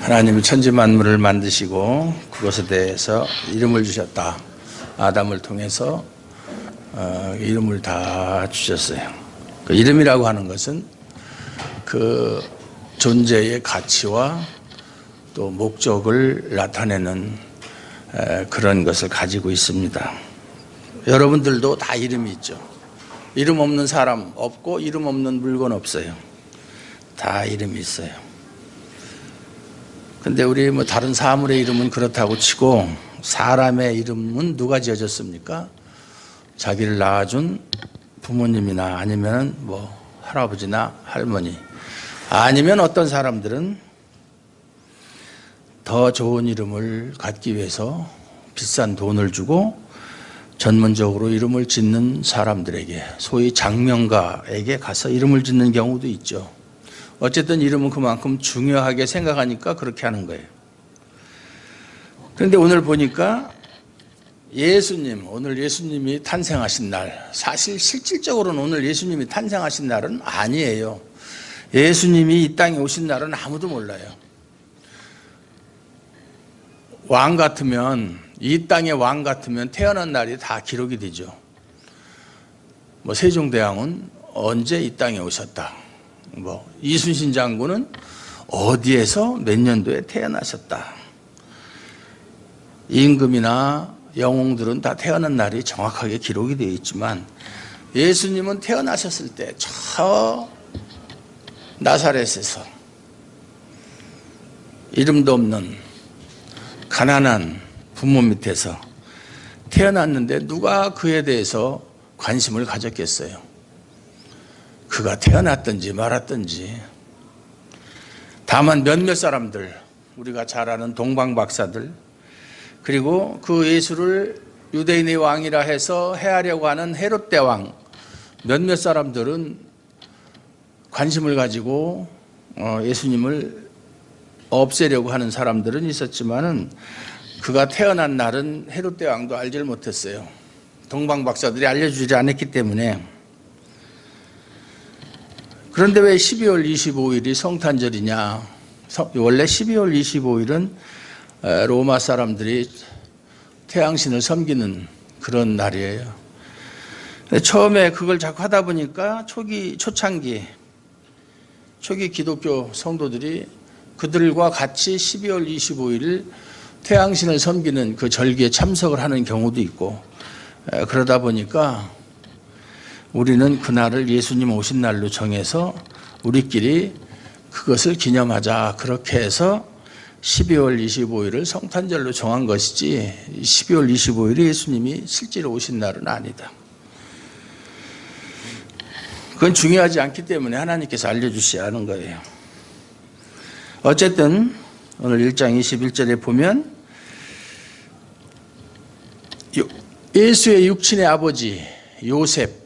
하나님이 천지 만물을 만드시고 그것에 대해서 이름을 주셨다. 아담을 통해서 이름을 다 주셨어요. 그 이름이라고 하는 것은 그 존재의 가치와 또 목적을 나타내는 그런 것을 가지고 있습니다. 여러분들도 다 이름이 있죠. 이름 없는 사람 없고 이름 없는 물건 없어요. 다 이름이 있어요. 근데 우리 다른 사물의 이름은 그렇다고 치고 사람의 이름은 누가 지어줬습니까? 자기를 낳아준 부모님이나 아니면 할아버지나 할머니, 아니면 어떤 사람들은 더 좋은 이름을 갖기 위해서 비싼 돈을 주고 전문적으로 이름을 짓는 사람들에게, 소위 장명가에게 가서 이름을 짓는 경우도 있죠. 어쨌든 이름은 그만큼 중요하게 생각하니까 그렇게 하는 거예요. 그런데 오늘 보니까 오늘 예수님이 탄생하신 날, 사실 실질적으로는 오늘 예수님이 탄생하신 날은 아니에요. 예수님이 이 땅에 오신 날은 아무도 몰라요. 왕 같으면, 이 땅의 왕 같으면 태어난 날이 다 기록이 되죠. 세종대왕은 언제 이 땅에 오셨다. 이순신 장군은 어디에서 몇 년도에 태어나셨다. 임금이나 영웅들은 다 태어난 날이 정확하게 기록이 되어 있지만 예수님은 태어나셨을 때 저 나사렛에서 이름도 없는 가난한 부모 밑에서 태어났는데 누가 그에 대해서 관심을 가졌겠어요? 그가 태어났든지 말았든지. 다만 몇몇 사람들, 우리가 잘 아는 동방박사들, 그리고 그 예수를 유대인의 왕이라 해서 해하려고 하는 헤롯 대왕, 몇몇 사람들은 관심을 가지고 예수님을 없애려고 하는 사람들은 있었지만은 그가 태어난 날은 헤롯 대왕도 알지를 못했어요. 동방박사들이 알려주지 않았기 때문에. 그런데 왜 12월 25일이 성탄절이냐? 원래 12월 25일은 로마 사람들이 태양신을 섬기는 그런 날이에요. 처음에 그걸 자꾸 하다 보니까 초창기 기독교 성도들이 그들과 같이 12월 25일 태양신을 섬기는 그 절기에 참석을 하는 경우도 있고, 그러다 보니까 우리는 그날을 예수님 오신 날로 정해서 우리끼리 그것을 기념하자, 그렇게 해서 12월 25일을 성탄절로 정한 것이지 12월 25일이 예수님이 실제로 오신 날은 아니다. 그건 중요하지 않기 때문에 하나님께서 알려주셔야 하는 거예요. 어쨌든 오늘 1장 21절에 보면 예수의 육친의 아버지 요셉,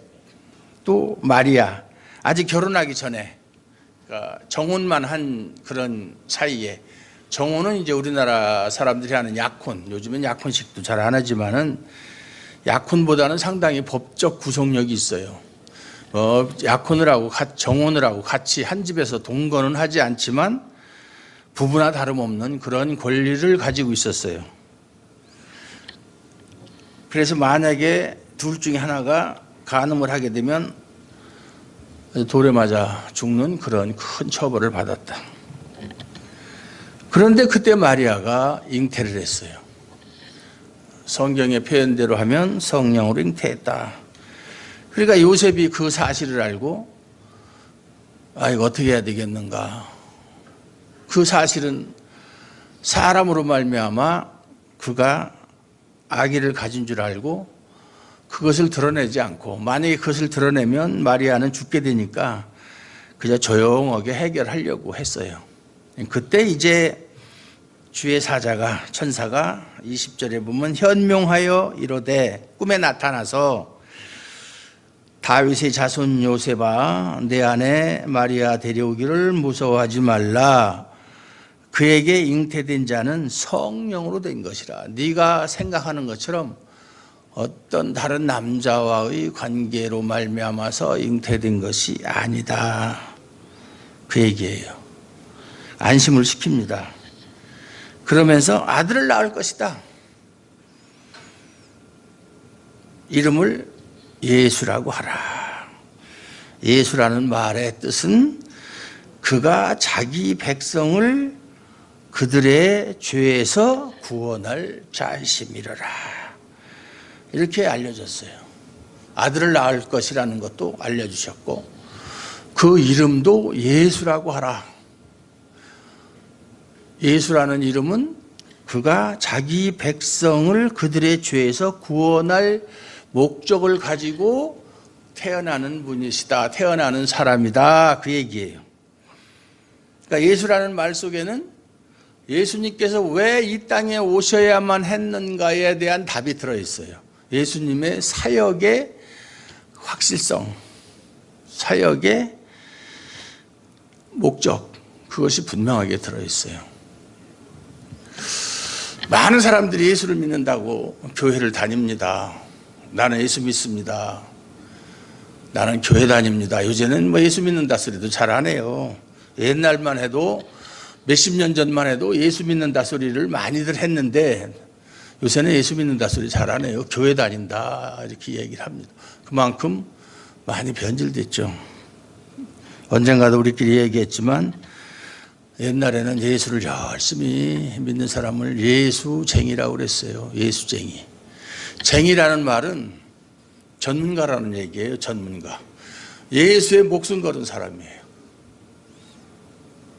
또 마리아, 아직 결혼하기 전에 정혼만 한 그런 사이에, 정혼은 이제 우리나라 사람들이 하는 약혼, 요즘엔 약혼식도 잘 안 하지만은 약혼보다는 상당히 법적 구속력이 있어요. 약혼을 하고 정혼을 하고 같이 한 집에서 동거는 하지 않지만 부부나 다름없는 그런 권리를 가지고 있었어요. 그래서 만약에 둘 중에 하나가 간음을 하게 되면 돌에 맞아 죽는 그런 큰 처벌을 받았다. 그런데 그때 마리아가 잉태를 했어요. 성경의 표현대로 하면 성령으로 잉태했다. 그러니까 요셉이 그 사실을 알고 이거 어떻게 해야 되겠는가. 그 사실은 사람으로 말미암아 그가 아기를 가진 줄 알고 그것을 드러내지 않고, 만약에 그것을 드러내면 마리아는 죽게 되니까 그저 조용하게 해결하려고 했어요. 그때 이제 주의 사자가, 천사가 20절에 보면 현명하여 이르되 꿈에 나타나서 다윗의 자손 요셉아 내 아내 마리아 데려오기를 무서워하지 말라. 그에게 잉태된 자는 성령으로 된 것이라. 네가 생각하는 것처럼 어떤 다른 남자와의 관계로 말미암아서 잉태된 것이 아니다. 그 얘기예요. 안심을 시킵니다. 그러면서 아들을 낳을 것이다. 이름을 예수라고 하라. 예수라는 말의 뜻은 그가 자기 백성을 그들의 죄에서 구원할 자이심이로라. 이렇게 알려졌어요. 아들을 낳을 것이라는 것도 알려주셨고 그 이름도 예수라고 하라. 예수라는 이름은 그가 자기 백성을 그들의 죄에서 구원할 목적을 가지고 태어나는 분이시다. 태어나는 사람이다. 그 얘기예요. 그러니까 예수라는 말 속에는 예수님께서 왜 이 땅에 오셔야만 했는가에 대한 답이 들어있어요. 예수님의 사역의 확실성, 사역의 목적, 그것이 분명하게 들어있어요. 많은 사람들이 예수를 믿는다고 교회를 다닙니다. 나는 예수 믿습니다. 나는 교회 다닙니다. 요새는 뭐 예수 믿는다 소리도 잘 안 해요. 옛날만 해도 몇십 년 전만 해도 예수 믿는다 소리를 많이들 했는데 요새는 예수 믿는다 소리 잘 안 해요. 교회 다닌다 이렇게 얘기를 합니다. 그만큼 많이 변질됐죠. 언젠가도 우리끼리 얘기했지만 옛날에는 예수를 열심히 믿는 사람을 예수쟁이라고 그랬어요. 예수쟁이. 쟁이라는 말은 전문가라는 얘기예요. 전문가. 예수의 목숨 걸은 사람이에요.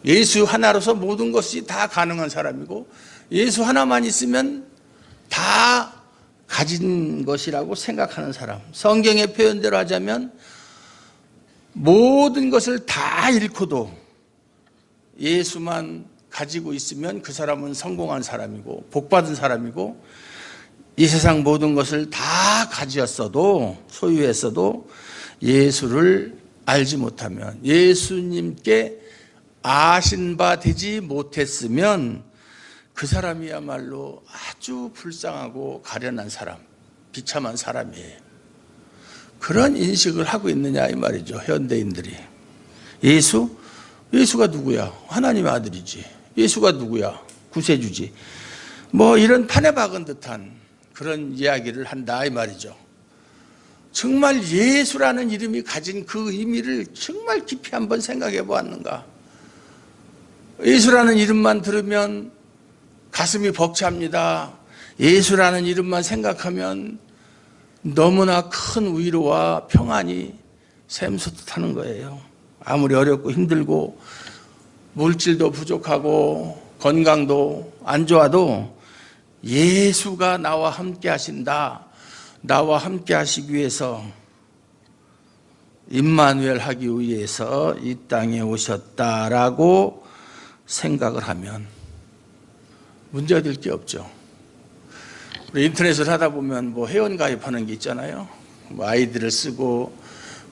예수 하나로서 모든 것이 다 가능한 사람이고 예수 하나만 있으면 다 가진 것이라고 생각하는 사람. 성경의 표현대로 하자면 모든 것을 다 잃고도 예수만 가지고 있으면 그 사람은 성공한 사람이고 복받은 사람이고 이 세상 모든 것을 다 가지었어도 소유했어도 예수를 알지 못하면 예수님께 아신 바 되지 못했으면 그 사람이야말로 아주 불쌍하고 가련한 사람, 비참한 사람이에요. 그런 인식을 하고 있느냐 이 말이죠. 현대인들이. 예수가 누구야? 하나님의 아들이지. 예수가 누구야? 구세주지. 뭐 이런 판에 박은 듯한 그런 이야기를 한다 이 말이죠. 정말 예수라는 이름이 가진 그 의미를 정말 깊이 한번 생각해 보았는가? 예수라는 이름만 들으면 가슴이 벅찹니다. 예수라는 이름만 생각하면 너무나 큰 위로와 평안이 샘솟듯하는 거예요. 아무리 어렵고 힘들고 물질도 부족하고 건강도 안 좋아도 예수가 나와 함께 하신다. 나와 함께 하시기 위해서 임마누엘 하기 위해서 이 땅에 오셨다라고 생각을 하면 문제가 될 게 없죠. 우리 인터넷을 하다 보면 뭐 회원 가입하는 게 있잖아요. 뭐 아이디를 쓰고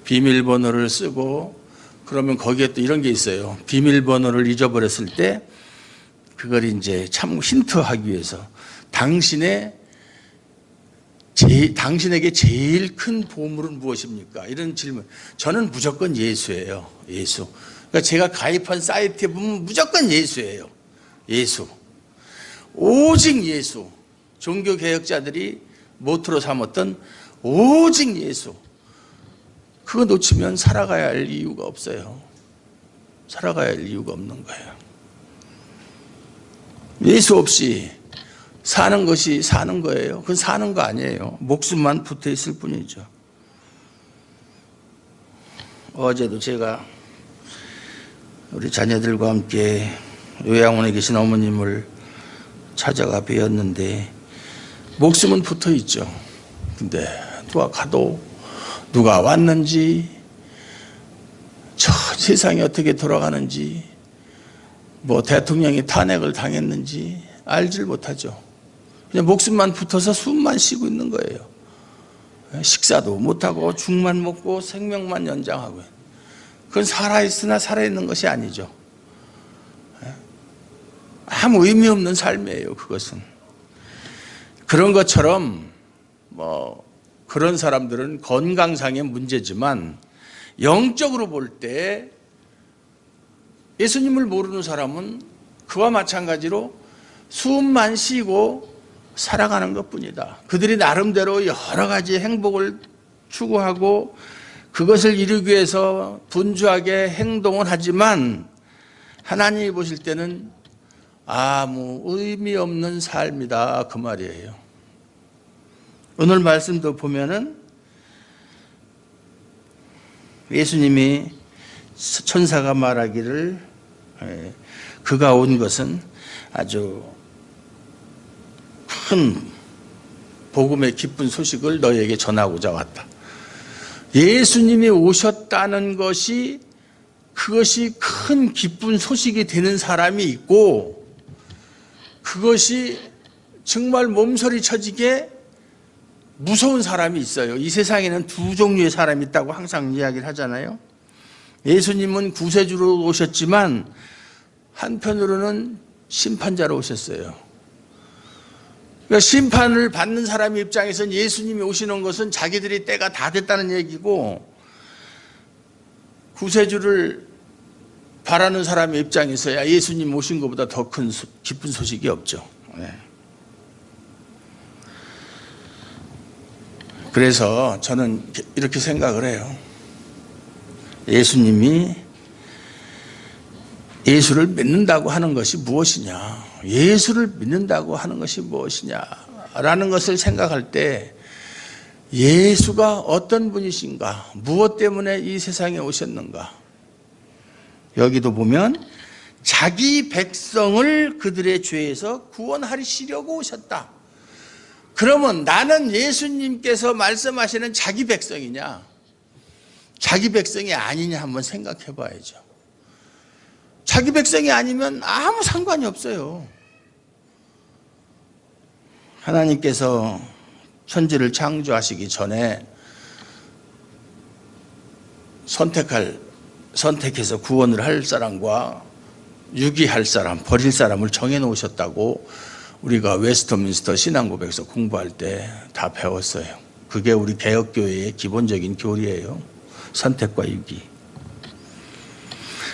비밀번호를 쓰고 그러면 거기에 또 이런 게 있어요. 비밀번호를 잊어버렸을 때 그걸 이제 참 힌트하기 위해서 당신에게 제일 큰 보물은 무엇입니까? 이런 질문. 저는 무조건 예수예요. 예수. 그러니까 제가 가입한 사이트에 보면 무조건 예수예요. 예수. 오직 예수. 종교개혁자들이 모토로 삼았던 오직 예수. 그거 놓치면 살아가야 할 이유가 없어요. 살아가야 할 이유가 없는 거예요. 예수 없이 사는 것이 사는 거예요. 그건 사는 거 아니에요. 목숨만 붙어 있을 뿐이죠. 어제도 제가 우리 자녀들과 함께 요양원에 계신 어머님을 찾아가 뵈었는데 목숨은 붙어 있죠. 근데 누가 가도 누가 왔는지 저 세상이 어떻게 돌아가는지 뭐 대통령이 탄핵을 당했는지 알질 못하죠. 그냥 목숨만 붙어서 숨만 쉬고 있는 거예요. 식사도 못하고 죽만 먹고 생명만 연장하고. 그건 살아있으나 살아있는 것이 아니죠. 아무 의미 없는 삶이에요. 그것은. 그런 것처럼 뭐 그런 사람들은 건강상의 문제지만 영적으로 볼 때 예수님을 모르는 사람은 그와 마찬가지로 숨만 쉬고 살아가는 것뿐이다. 그들이 나름대로 여러 가지 행복을 추구하고 그것을 이루기 위해서 분주하게 행동을 하지만 하나님이 보실 때는 아무 의미 없는 삶이다, 그 말이에요. 오늘 말씀도 보면은 예수님이 천사가 말하기를 그가 온 것은 아주 큰 복음의 기쁜 소식을 너희에게 전하고자 왔다. 예수님이 오셨다는 것이 그것이 큰 기쁜 소식이 되는 사람이 있고 그것이 정말 몸서리 쳐지게 무서운 사람이 있어요. 이 세상에는 두 종류의 사람이 있다고 항상 이야기를 하잖아요. 예수님은 구세주로 오셨지만 한편으로는 심판자로 오셨어요. 그러니까 심판을 받는 사람의 입장에서는 예수님이 오시는 것은 자기들이 때가 다 됐다는 얘기고 구세주를 바라는 사람의 입장에서야 예수님 오신 것보다 더 큰 기쁜 소식이 없죠. 그래서 저는 이렇게 생각을 해요. 예수님이 예수를 믿는다고 하는 것이 무엇이냐, 예수를 믿는다고 하는 것이 무엇이냐라는 것을 생각할 때 예수가 어떤 분이신가, 무엇 때문에 이 세상에 오셨는가. 여기도 보면 자기 백성을 그들의 죄에서 구원하시려고 오셨다. 그러면 나는 예수님께서 말씀하시는 자기 백성이냐, 자기 백성이 아니냐 한번 생각해 봐야죠. 자기 백성이 아니면 아무 상관이 없어요. 하나님께서 천지를 창조하시기 전에 선택해서 구원을 할 사람과 유기할 사람, 버릴 사람을 정해 놓으셨다고 우리가 웨스트민스터 신앙고백에서 공부할 때 다 배웠어요. 그게 우리 개혁교회의 기본적인 교리예요. 선택과 유기.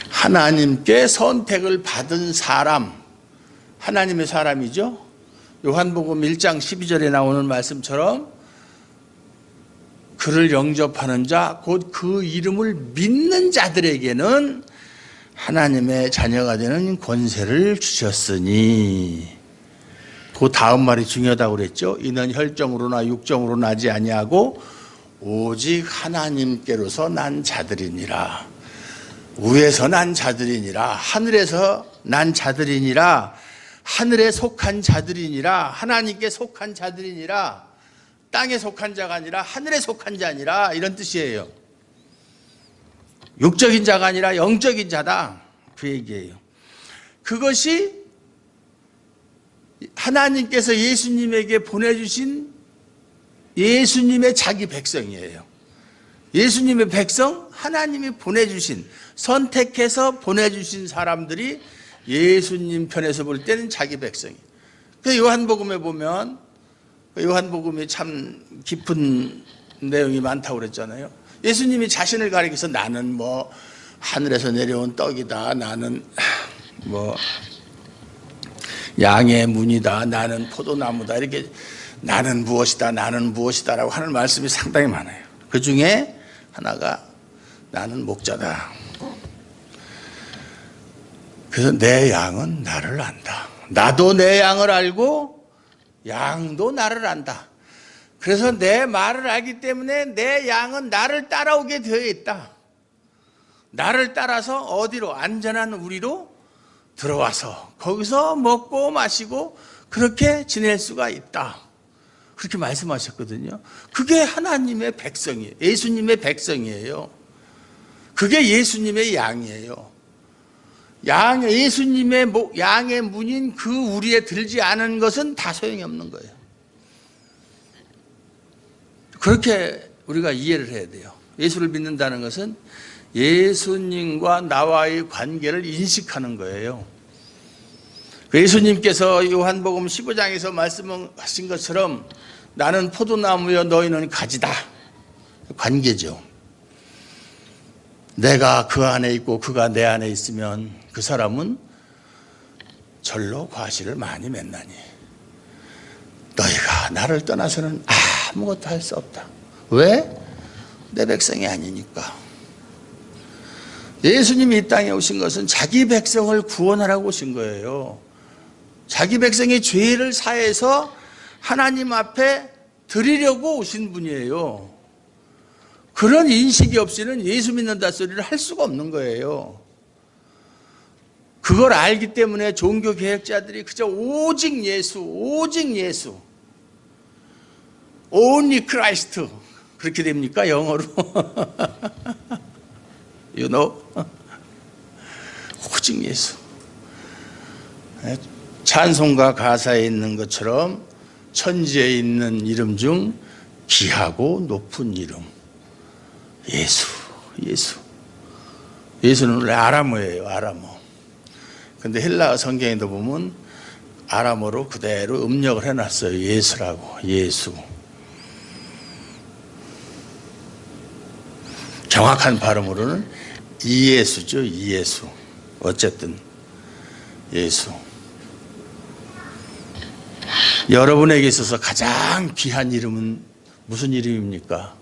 하나님께 선택을 받은 사람, 하나님의 사람이죠. 요한복음 1장 12절에 나오는 말씀처럼 그를 영접하는 자, 곧 그 이름을 믿는 자들에게는 하나님의 자녀가 되는 권세를 주셨으니, 그 다음 말이 중요하다고 그랬죠. 이는 혈정으로나 육정으로 나지 아니하고 오직 하나님께로서 난 자들이니라. 위에서 난 자들이니라. 하늘에서 난 자들이니라. 하늘에 속한 자들이니라. 하나님께 속한 자들이니라. 땅에 속한 자가 아니라 하늘에 속한 자니라, 이런 뜻이에요. 육적인 자가 아니라 영적인 자다, 그 얘기예요. 그것이 하나님께서 예수님에게 보내주신 예수님의 자기 백성이에요. 예수님의 백성, 하나님이 보내주신, 선택해서 보내주신 사람들이 예수님 편에서 볼 때는 자기 백성이에요. 그래서 요한복음에 보면, 요한복음이 참 깊은 내용이 많다고 그랬잖아요. 예수님이 자신을 가리켜서 나는 뭐 하늘에서 내려온 떡이다, 나는 뭐 양의 문이다, 나는 포도나무다, 이렇게 나는 무엇이다, 나는 무엇이다라고 하는 말씀이 상당히 많아요. 그 중에 하나가 나는 목자다. 그래서 내 양은 나를 안다. 나도 내 양을 알고 양도 나를 안다. 그래서 내 말을 알기 때문에 내 양은 나를 따라오게 되어 있다. 나를 따라서 어디로? 안전한 우리로 들어와서 거기서 먹고 마시고 그렇게 지낼 수가 있다. 그렇게 말씀하셨거든요. 그게 하나님의 백성이에요. 예수님의 백성이에요. 그게 예수님의 양이에요. 예수님의 양의 문인 그 우리에 들지 않은 것은 다 소용이 없는 거예요. 그렇게 우리가 이해를 해야 돼요. 예수를 믿는다는 것은 예수님과 나와의 관계를 인식하는 거예요. 예수님께서 요한복음 15장에서 말씀하신 것처럼 나는 포도나무여 너희는 가지다. 관계죠. 내가 그 안에 있고 그가 내 안에 있으면 그 사람은 절로 과실을 많이 맺나니 너희가 나를 떠나서는 아무것도 할 수 없다. 왜? 내 백성이 아니니까. 예수님이 이 땅에 오신 것은 자기 백성을 구원하라고 오신 거예요. 자기 백성의 죄를 사해서 하나님 앞에 드리려고 오신 분이에요. 그런 인식이 없이는 예수 믿는다 소리를 할 수가 없는 거예요. 그걸 알기 때문에 종교 개혁자들이 그저 오직 예수, 오직 예수, only Christ 그렇게 됩니까? 영어로 you know? 오직 예수. 찬송가 가사에 있는 것처럼 천지에 있는 이름 중 귀하고 높은 이름 예수, 예수. 예수는 원래 아람어예요. 아람어. 근데 헬라어 성경에도 보면 아람어로 그대로 음력을 해놨어요. 예수라고. 예수. 정확한 발음으로는 이예수죠. 이예수. 어쨌든 예수. 여러분에게 있어서 가장 귀한 이름은 무슨 이름입니까?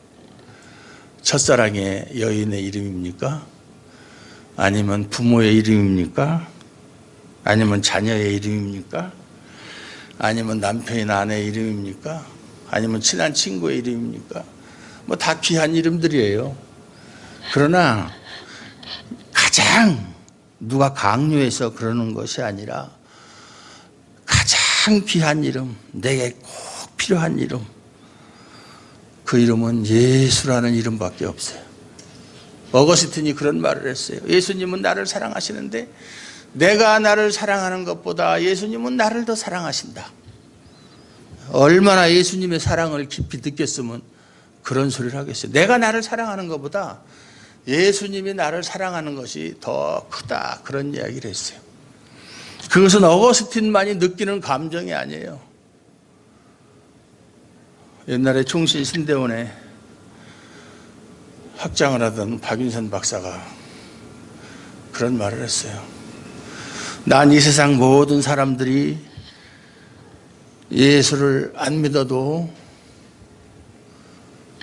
첫사랑의 여인의 이름입니까? 아니면 부모의 이름입니까? 아니면 자녀의 이름입니까? 아니면 남편이나 아내의 이름입니까? 아니면 친한 친구의 이름입니까? 뭐 다 귀한 이름들이에요. 그러나 가장 누가 강요해서 그러는 것이 아니라 가장 귀한 이름, 내게 꼭 필요한 이름, 그 이름은 예수라는 이름밖에 없어요. 어거스틴이 그런 말을 했어요. 예수님은 나를 사랑하시는데 내가 나를 사랑하는 것보다 예수님은 나를 더 사랑하신다. 얼마나 예수님의 사랑을 깊이 느꼈으면 그런 소리를 하겠어요. 내가 나를 사랑하는 것보다 예수님이 나를 사랑하는 것이 더 크다. 그런 이야기를 했어요. 그것은 어거스틴만이 느끼는 감정이 아니에요. 옛날에 충신 신대원에 학장을 하던 박윤선 박사가 그런 말을 했어요. 난 이 세상 모든 사람들이 예수를 안 믿어도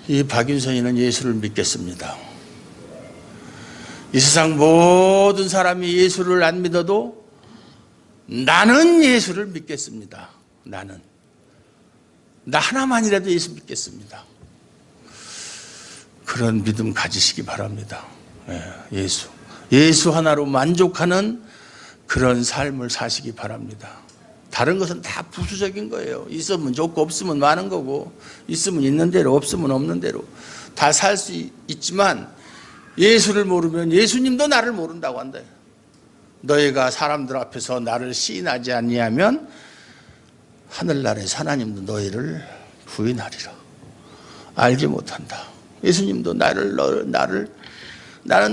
이 박윤선이는 예수를 믿겠습니다. 이 세상 모든 사람이 예수를 안 믿어도 나는 예수를 믿겠습니다. 나는. 나 하나만이라도 예수 믿겠습니다. 그런 믿음 가지시기 바랍니다. 예수. 예수 하나로 만족하는 그런 삶을 사시기 바랍니다. 다른 것은 다 부수적인 거예요. 있으면 좋고 없으면 많은 거고 있으면 있는 대로 없으면 없는 대로 다 살 수 있지만 예수를 모르면 예수님도 나를 모른다고 한다. 너희가 사람들 앞에서 나를 시인하지 아니하면 하늘나라의 하나님도 너희를 부인하리라. 알지 못한다. 예수님도 나는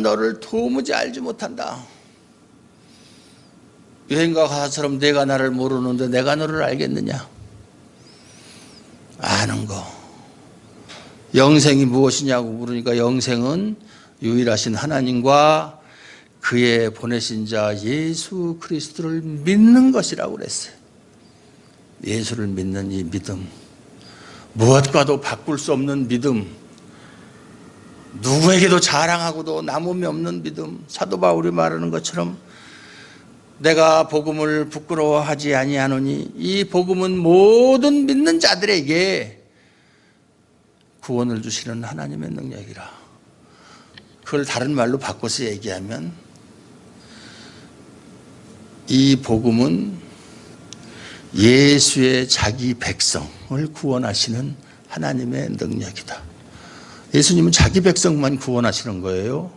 너를 도무지 알지 못한다. 여행가 가사처럼 내가 나를 모르는데 내가 너를 알겠느냐? 아는 거. 영생이 무엇이냐고 물으니까 영생은 유일하신 하나님과 그의 보내신 자 예수 그리스도를 믿는 것이라고 그랬어요. 예수를 믿는 이 믿음, 무엇과도 바꿀 수 없는 믿음, 누구에게도 자랑하고도 남음이 없는 믿음. 사도 바울이 말하는 것처럼 내가 복음을 부끄러워하지 아니하노니 이 복음은 모든 믿는 자들에게 구원을 주시는 하나님의 능력이라. 그걸 다른 말로 바꿔서 얘기하면 이 복음은 예수의 자기 백성을 구원하시는 하나님의 능력이다. 예수님은 자기 백성만 구원하시는 거예요.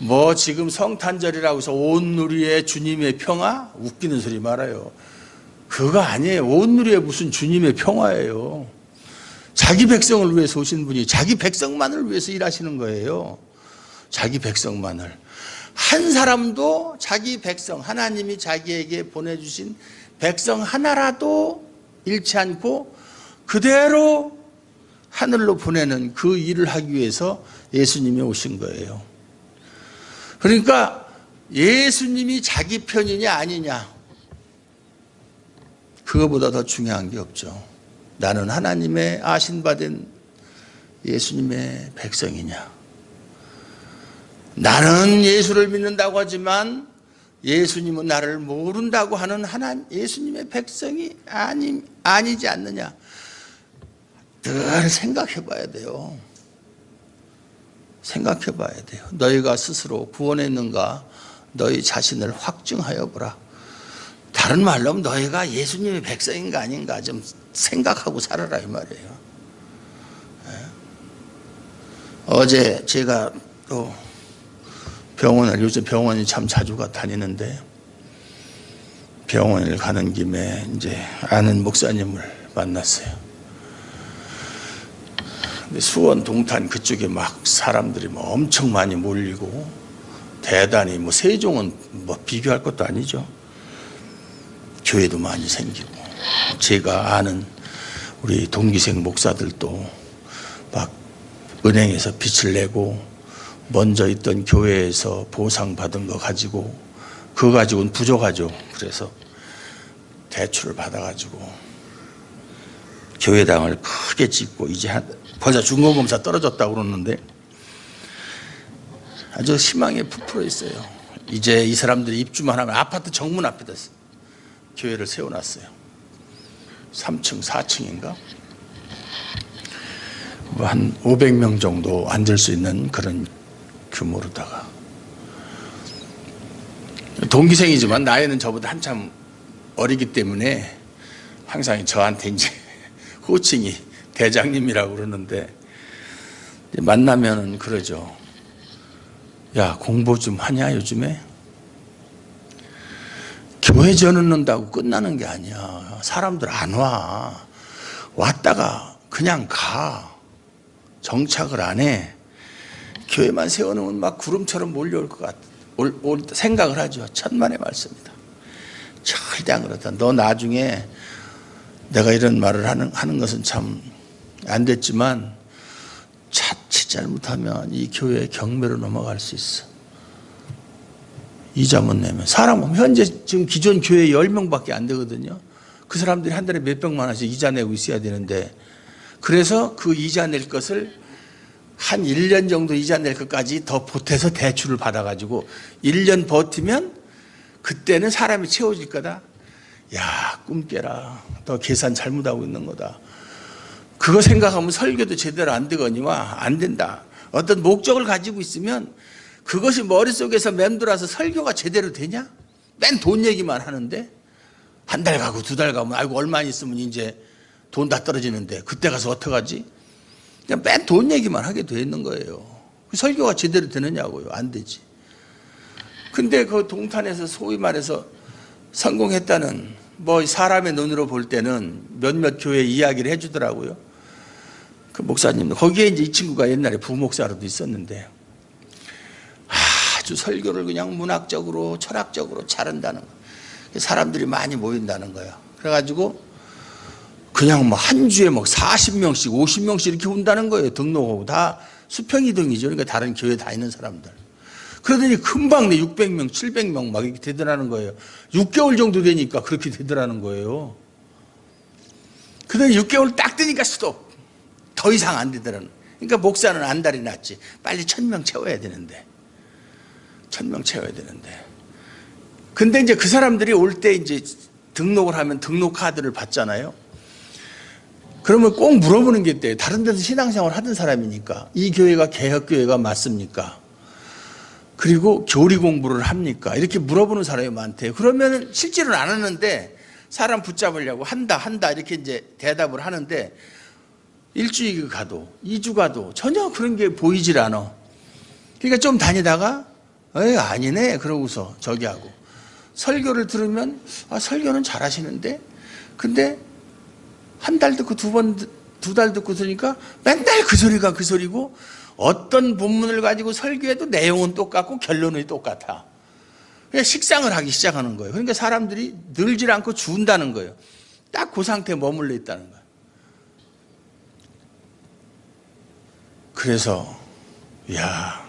뭐 지금 성탄절이라고 해서 온 누리의 주님의 평화? 웃기는 소리 말아요. 그거 아니에요. 온 누리의 무슨 주님의 평화예요. 자기 백성을 위해서 오신 분이 자기 백성만을 위해서 일하시는 거예요. 자기 백성만을. 한 사람도 자기 백성, 하나님이 자기에게 보내주신 백성 하나라도 잃지 않고 그대로 하늘로 보내는 그 일을 하기 위해서 예수님이 오신 거예요. 그러니까 예수님이 자기 편이냐 아니냐, 그거보다 더 중요한 게 없죠. 나는 하나님의 아신받은 예수님의 백성이냐. 나는 예수를 믿는다고 하지만 예수님은 나를 모른다고 하는 예수님의 백성이 아니지 않느냐. 늘 생각해 봐야 돼요. 생각해 봐야 돼요. 너희가 스스로 구원했는가 너희 자신을 확증하여 보라. 다른 말로 하면 너희가 예수님의 백성인가 아닌가 좀 생각하고 살아라 이 말이에요. 어제 제가 또 요즘 병원에 참 자주 다니는데 병원을 가는 김에 이제 아는 목사님을 만났어요. 근데 수원 동탄 그쪽에 막 사람들이 뭐 엄청 많이 몰리고 대단히 뭐 세종은 뭐 비교할 것도 아니죠. 교회도 많이 생기고 제가 아는 우리 동기생 목사들도 막 은행에서 빚을 내고 먼저 있던 교회에서 보상받은 거 가지고 그거 가지고는 부족하죠. 그래서 대출을 받아가지고 교회당을 크게 짓고 이제 벌써 중공검사 떨어졌다고 그러는데 아주 희망에 부풀어 있어요. 이제 이 사람들이 입주만 하면 아파트 정문 앞에다 교회를 세워놨어요. 3층, 4층인가? 뭐 한 500명 정도 앉을 수 있는 그런 규모로다가 동기생이지만 나이는 저보다 한참 어리기 때문에 항상 저한테 이제 호칭이 대장님이라고 그러는데 만나면은 그러죠. 야, 공부 좀 하냐 요즘에? 교회 전놓는다고 끝나는 게 아니야. 사람들 안 와. 왔다가 그냥 가. 정착을 안 해. 교회만 세워놓으면 막 구름처럼 몰려올 것 같아. 생각을 하죠. 천만의 말씀이다. 절대 안 그렇다. 너 나중에 내가 이런 말을 하는 것은 참 안 됐지만 자칫 잘못하면 이 교회의 경매로 넘어갈 수 있어. 이자 못 내면. 사람은 현재 지금 기존 교회 10명밖에 안 되거든요. 그 사람들이 한 달에 몇백만 원씩 이자 내고 있어야 되는데 그래서 그 이자 낼 것을 한 1년 정도 이자 낼 것까지 더 보태서 대출을 받아가지고 1년 버티면 그때는 사람이 채워질 거다. 야, 꿈 깨라. 너 계산 잘못하고 있는 거다. 그거 생각하면 설교도 제대로 안 되거니와 안 된다. 어떤 목적을 가지고 있으면 그것이 머릿속에서 맴돌아서 설교가 제대로 되냐? 맨 돈 얘기만 하는데 한 달 가고 2달 가면 아이고 얼마 있으면 이제 돈 다 떨어지는데 그때 가서 어떡하지? 그냥 맨 돈 얘기만 하게 돼 있는 거예요. 설교가 제대로 되느냐고요. 안 되지. 근데 그 동탄에서 소위 말해서 성공했다는 뭐 사람의 눈으로 볼 때는 몇몇 교회 이야기를 해주더라고요. 그 목사님도 거기에 이제 이 친구가 옛날에 부목사로도 있었는데 아주 설교를 그냥 문학적으로 철학적으로 잘한다는 거예요. 사람들이 많이 모인다는 거예요. 그래가지고 그냥 뭐 한 주에 막 40명씩 50명씩 이렇게 온다는 거예요. 등록하고 다 수평이등이죠. 그러니까 다른 교회 다니는 사람들. 그러더니 금방 내 600명 700명 막 이렇게 되더라는 거예요. 6개월 정도 되니까 그렇게 되더라는 거예요. 그러더니 6개월 딱 되니까 스톱. 더 이상 안 되더라는 거예요. 그러니까 목사는 안달이 났지. 빨리 1000명 채워야 되는데. 1000명 채워야 되는데. 근데 이제 그 사람들이 올 때 이제 등록을 하면 등록 카드를 받잖아요. 그러면 꼭 물어보는 게 있대요. 다른 데서 신앙생활 하던 사람이니까. 이 교회가 개혁교회가 맞습니까? 그리고 교리 공부를 합니까? 이렇게 물어보는 사람이 많대요. 그러면 실제로는 안 하는데 사람 붙잡으려고 한다 이렇게 이제 대답을 하는데 일주일 가도 2주 가도 전혀 그런 게 보이질 않아. 그러니까 좀 다니다가 아니네 그러고서 저기 하고 설교를 들으면 설교는 잘하시는데 근데 한 달 듣고 2달 듣고 들으니까 맨날 그 소리가 그 소리고 어떤 본문을 가지고 설교해도 내용은 똑같고 결론이 똑같아. 그냥 식상을 하기 시작하는 거예요. 그러니까 사람들이 늘질 않고 준다는 거예요. 딱 그 상태에 머물러 있다는 거예요. 그래서 야,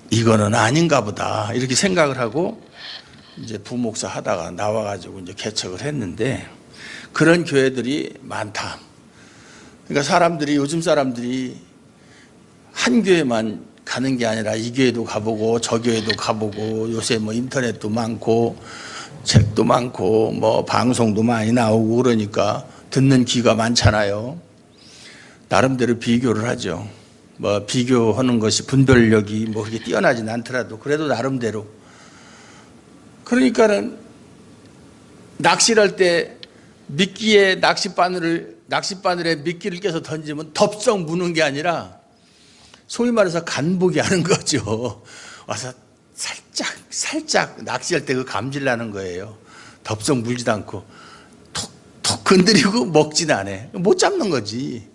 이거는 아닌가 보다 이렇게 생각을 하고 이제 부목사 하다가 나와가지고 이제 개척을 했는데 그런 교회들이 많다. 그러니까 사람들이, 요즘 사람들이 한 교회만 가는 게 아니라 이 교회도 가보고 저 교회도 가보고, 요새 뭐 인터넷도 많고 책도 많고 뭐 방송도 많이 나오고 그러니까 듣는 귀가 많잖아요. 나름대로 비교를 하죠. 뭐 비교하는 것이 분별력이 뭐 그렇게 뛰어나진 않더라도 그래도 나름대로. 그러니까는 낚시를 할 때 미끼에 낚싯바늘에 미끼를 껴서 던지면 덥석 무는 게 아니라 소위 말해서 간보기 하는 거죠. 와서 살짝 낚시할 때 그 감질 나는 거예요. 덥석 물지도 않고 톡 건드리고 먹진 않아. 못 잡는 거지.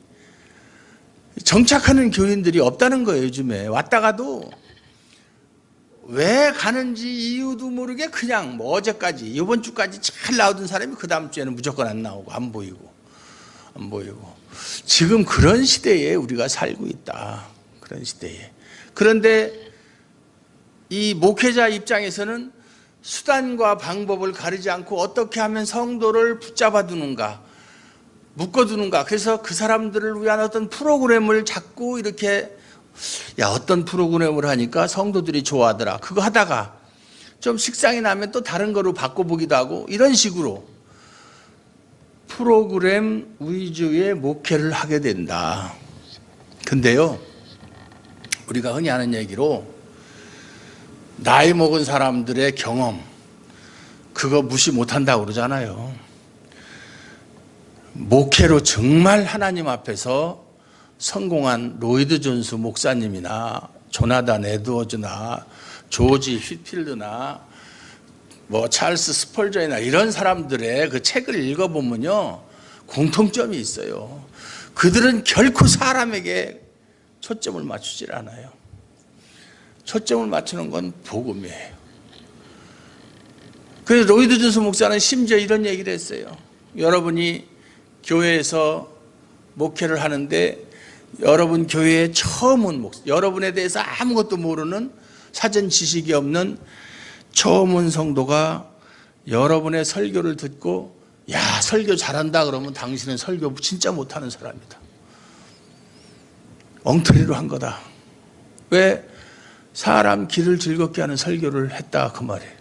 정착하는 교인들이 없다는 거예요. 요즘에 왔다가도 왜 가는지 이유도 모르게 그냥 뭐 어제까지 이번 주까지 잘 나오던 사람이 그 다음 주에는 무조건 안 나오고 안 보이고 지금 그런 시대에 우리가 살고 있다. 그런 시대에. 그런데 이 목회자 입장에서는 수단과 방법을 가리지 않고 어떻게 하면 성도를 붙잡아 두는가, 묶어두는가. 그래서 그 사람들을 위한 어떤 프로그램을 자꾸 이렇게, 어떤 프로그램을 하니까 성도들이 좋아하더라. 그거 하다가 좀 식상이 나면 또 다른 거로 바꿔보기도 하고, 이런 식으로 프로그램 위주의 목회를 하게 된다. 근데요, 우리가 흔히 하는 얘기로 나이 먹은 사람들의 경험, 그거 무시 못한다고 그러잖아요. 목회로 정말 하나님 앞에서 성공한 로이드 존스 목사님이나 조나단 에드워즈나 조지 휘필드나 뭐 찰스 스펄전이나 이런 사람들의 그 책을 읽어보면요, 공통점이 있어요. 그들은 결코 사람에게 초점을 맞추질 않아요. 초점을 맞추는 건 복음이에요. 그래서 로이드 존스 목사는 심지어 이런 얘기를 했어요. 여러분이 교회에서 목회를 하는데 여러분 교회에 처음 온 목사, 여러분에 대해서 아무것도 모르는 사전 지식이 없는 처음 온 성도가 여러분의 설교를 듣고 야, 설교 잘한다 그러면 당신은 설교 진짜 못하는 사람이다. 엉터리로 한 거다. 왜? 사람 길을 즐겁게 하는 설교를 했다 그 말이에요.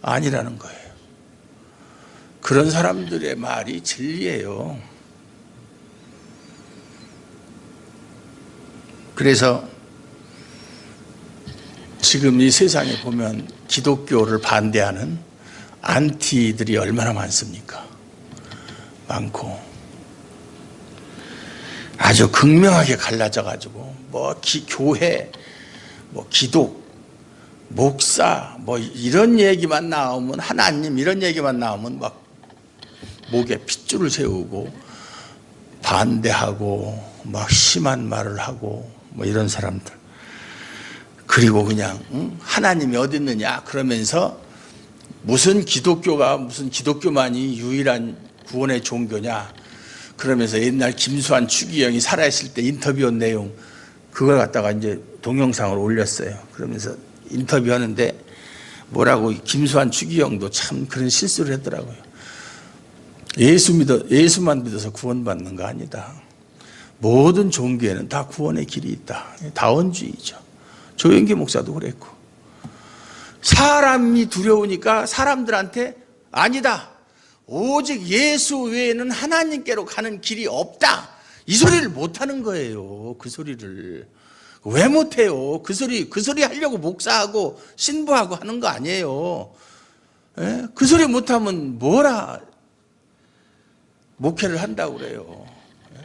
아니라는 거예요. 그런 사람들의 말이 진리예요. 그래서 지금 이 세상에 보면 기독교를 반대하는 안티들이 얼마나 많습니까? 많고 아주 극명하게 갈라져 가지고 뭐 교회, 뭐 기독, 목사, 뭐 이런 얘기만 나오면, 하나님 이런 얘기만 나오면 막 목에 핏줄을 세우고 반대하고 막 심한 말을 하고 뭐 이런 사람들. 그리고 그냥 하나님이 어디 있느냐 그러면서 무슨 기독교만이 유일한 구원의 종교냐 그러면서 옛날 김수환 추기경이 살아있을 때 인터뷰한 내용 그걸 갖다가 이제 동영상으로 올렸어요. 그러면서 인터뷰하는데 뭐라고, 김수환 추기경도 참 그런 실수를 했더라고요. 예수만 믿어서 구원받는 거 아니다. 모든 종교에는 다 구원의 길이 있다. 다원주의죠. 조영기 목사도 그랬고. 사람이 두려우니까 사람들한테 아니다. 오직 예수 외에는 하나님께로 가는 길이 없다. 이 소리를 못하는 거예요. 그 소리를. 왜 못해요? 그 소리 하려고 목사하고 신부하고 하는 거 아니에요. 예? 그 소리 못하면 뭐라 목회를 한다고 그래요. 예?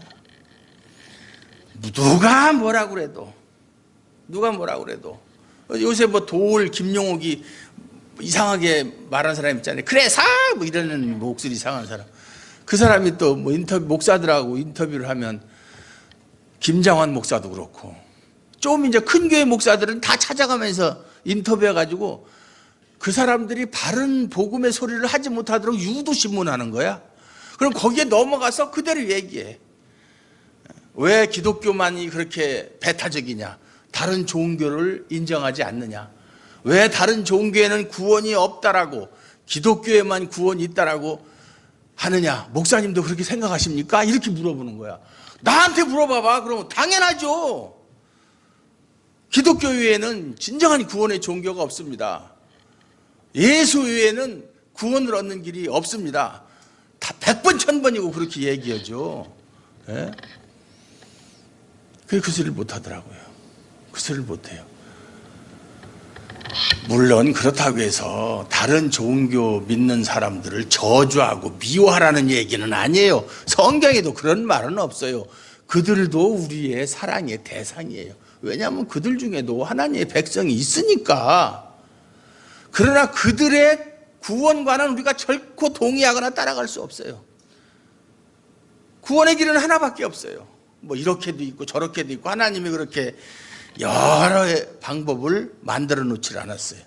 누가 뭐라 그래도 요새 뭐 도올 김용옥이 이상하게 말하는 사람 있잖아요. 그래 뭐 이러는 목소리 이상한 사람. 그 사람이 또 뭐 목사들하고 인터뷰를 하면 김장환 목사도 그렇고 좀 이제 큰 교회 목사들은 다 찾아가면서 인터뷰해가지고 그 사람들이 바른 복음의 소리를 하지 못하도록 유도신문하는 거야. 그럼 거기에 넘어가서 그대로 얘기해. 왜 기독교만이 그렇게 배타적이냐? 다른 종교를 인정하지 않느냐? 왜 다른 종교에는 구원이 없다라고, 기독교에만 구원이 있다라고 하느냐? 목사님도 그렇게 생각하십니까? 이렇게 물어보는 거야. 나한테 물어봐봐. 그러면 당연하죠. 기독교 외에는 진정한 구원의 종교가 없습니다. 예수 외에는 구원을 얻는 길이 없습니다. 다 100번 1000번이고 그렇게 얘기하죠. 예? 그 소리를 못하더라고요. 그 소리를 못해요. 물론 그렇다고 해서 다른 종교 믿는 사람들을 저주하고 미워하라는 얘기는 아니에요. 성경에도 그런 말은 없어요. 그들도 우리의 사랑의 대상이에요. 왜냐하면 그들 중에도 하나님의 백성이 있으니까. 그러나 그들의 구원과는 우리가 결코 동의하거나 따라갈 수 없어요. 구원의 길은 하나밖에 없어요. 뭐 이렇게도 있고 저렇게도 있고 하나님이 그렇게 여러 방법을 만들어 놓질 않았어요.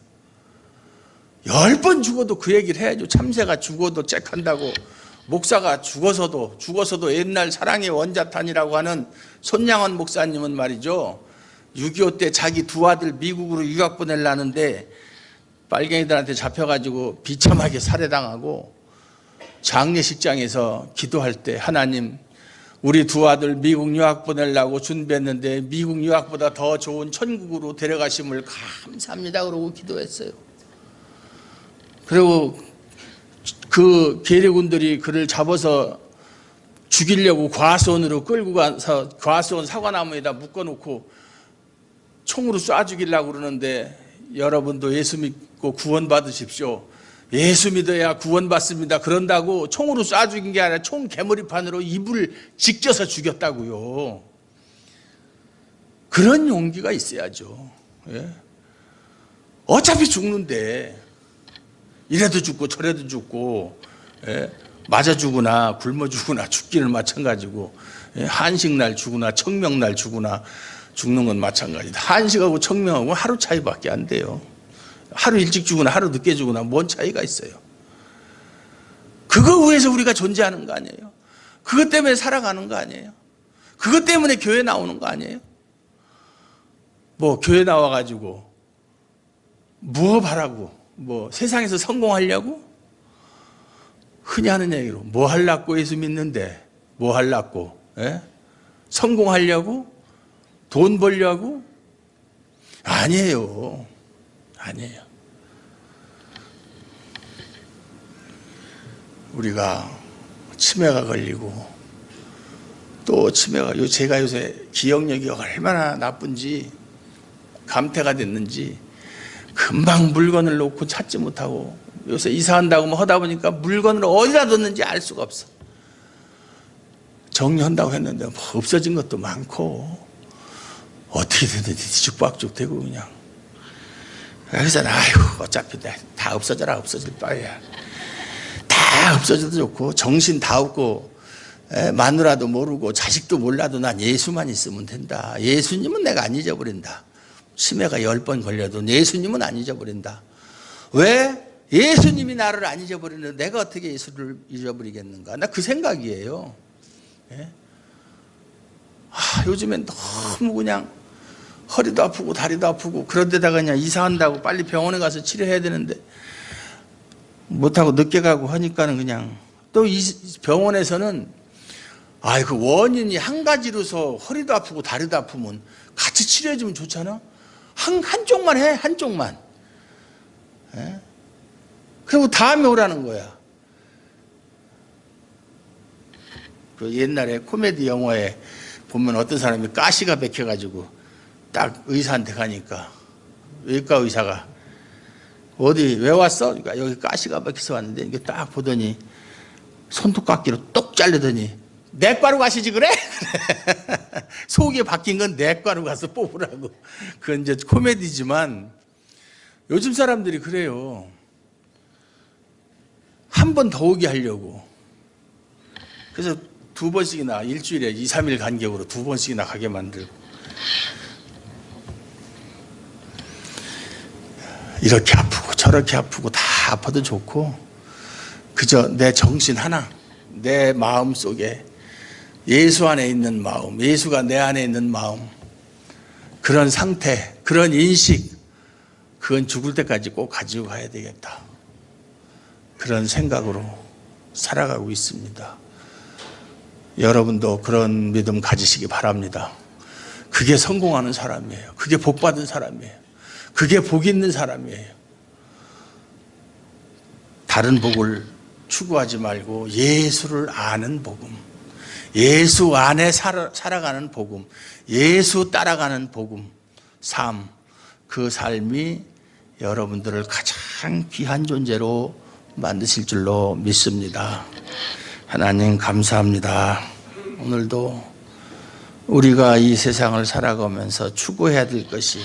10번 죽어도 그 얘기를 해야죠. 참새가 죽어도 잭한다고. 목사가 죽어서도 옛날 사랑의 원자탄이라고 하는 손양원 목사님은 말이죠. 6.25 때 자기 두 아들 미국으로 유학 보내려는데 빨갱이들한테 잡혀가지고 비참하게 살해당하고 장례식장에서 기도할 때 하나님 우리 두 아들 미국 유학 보내려고 준비했는데 미국 유학보다 더 좋은 천국으로 데려가심을 감사합니다 그러고 기도했어요. 그리고 그 계류군들이 그를 잡아서 죽이려고 과수원으로 끌고 가서 과수원 사과나무에다 묶어놓고 총으로 쏴 죽이려고 그러는데 여러분도 예수 믿고 구원 받으십시오. 예수 믿어야 구원받습니다. 그런다고 총으로 쏴 죽인 게 아니라 총 개머리판으로 입을 직겨서 죽였다고요. 그런 용기가 있어야죠. 예? 어차피 죽는데 이래도 죽고 저래도 죽고 예? 맞아 죽으나 굶어 죽으나 죽기는 마찬가지고 예? 한식날 죽으나 청명날 죽으나 죽는 건 마찬가지다. 한식하고 청명하고 하루 차이밖에 안 돼요. 하루 일찍 죽으나 하루 늦게 죽으나 뭔 차이가 있어요. 그거 위해서 우리가 존재하는 거 아니에요. 그것 때문에 살아가는 거 아니에요. 그것 때문에 교회 나오는 거 아니에요. 뭐 교회 나와가지고 뭐 바라고 뭐 세상에서 성공하려고 흔히 하는 얘기로 뭐 하려고 예수 믿는데 뭐 하려고 예? 성공하려고 돈 벌려고 아니에요. 아니에요. 우리가 치매가 걸리고 또 치매가 제가 요새 기억력이 얼마나 나쁜지 감퇴가 됐는지 금방 물건을 놓고 찾지 못하고 요새 이사한다고 뭐 하다 보니까 물건을 어디다 뒀는지 알 수가 없어. 정리한다고 했는데 뭐 없어진 것도 많고 어떻게 됐는지 뒤죽박죽 되고 그냥 그래서 아이고 어차피 다 없어져라 없어질 바에야 다 없어져도 좋고 정신 다 없고 마누라도 모르고 자식도 몰라도 난 예수만 있으면 된다. 예수님은 내가 안 잊어버린다. 치매가 10번 걸려도 예수님은 안 잊어버린다. 왜? 예수님이 나를 안 잊어버리는데 내가 어떻게 예수를 잊어버리겠는가. 나 그 생각이에요. 예? 요즘엔 너무 그냥 허리도 아프고 다리도 아프고 그런 데다가 그냥 이사한다고 빨리 병원에 가서 치료해야 되는데 못하고 늦게 가고 하니까는 그냥 또 이 병원에서는 그 원인이 한 가지로서 허리도 아프고 다리도 아프면 같이 치료해주면 좋잖아. 한쪽만 해, 한쪽만. 예? 그리고 다음에 오라는 거야. 그 옛날에 코미디 영화에 보면 어떤 사람이 가시가 박혀가지고 딱 의사한테 가니까 외과 의사가 어디 왜 왔어? 그러니까 여기 가시가 박혀서 왔는데 이게 딱 보더니 손톱깎이로 똑 자르더니 내과로 가시지 그래? 속이 바뀐 건 내과로 가서 뽑으라고. 그건 이제 코미디지만 요즘 사람들이 그래요. 한 번 더 오게 하려고. 그래서 2번씩이나 일주일에 2, 3일 간격으로 2번씩이나 가게 만들고. 이렇게 아프고 저렇게 아프고 다 아파도 좋고 그저 내 정신 하나, 내 마음 속에 예수 안에 있는 마음, 예수가 내 안에 있는 마음, 그런 상태, 그런 인식, 그건 죽을 때까지 꼭 가지고 가야 되겠다. 그런 생각으로 살아가고 있습니다. 여러분도 그런 믿음 가지시기 바랍니다. 그게 성공하는 사람이에요. 그게 복받은 사람이에요. 그게 복 있는 사람이에요. 다른 복을 추구하지 말고 예수를 아는 복음, 예수 안에 살아가는 복음, 예수 따라가는 복음, 삶, 그 삶이 여러분들을 가장 귀한 존재로 만드실 줄로 믿습니다. 하나님 감사합니다. 오늘도 우리가 이 세상을 살아가면서 추구해야 될 것이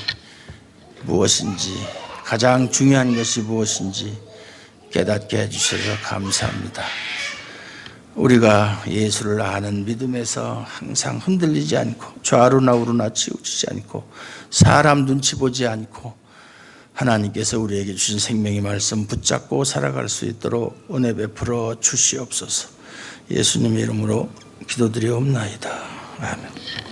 무엇인지, 가장 중요한 것이 무엇인지 깨닫게 해주셔서 감사합니다. 우리가 예수를 아는 믿음에서 항상 흔들리지 않고 좌우나 우로나 치우치지 않고 사람 눈치 보지 않고 하나님께서 우리에게 주신 생명의 말씀 붙잡고 살아갈 수 있도록 은혜 베풀어 주시옵소서. 예수님의 이름으로 기도드리옵나이다. 아멘.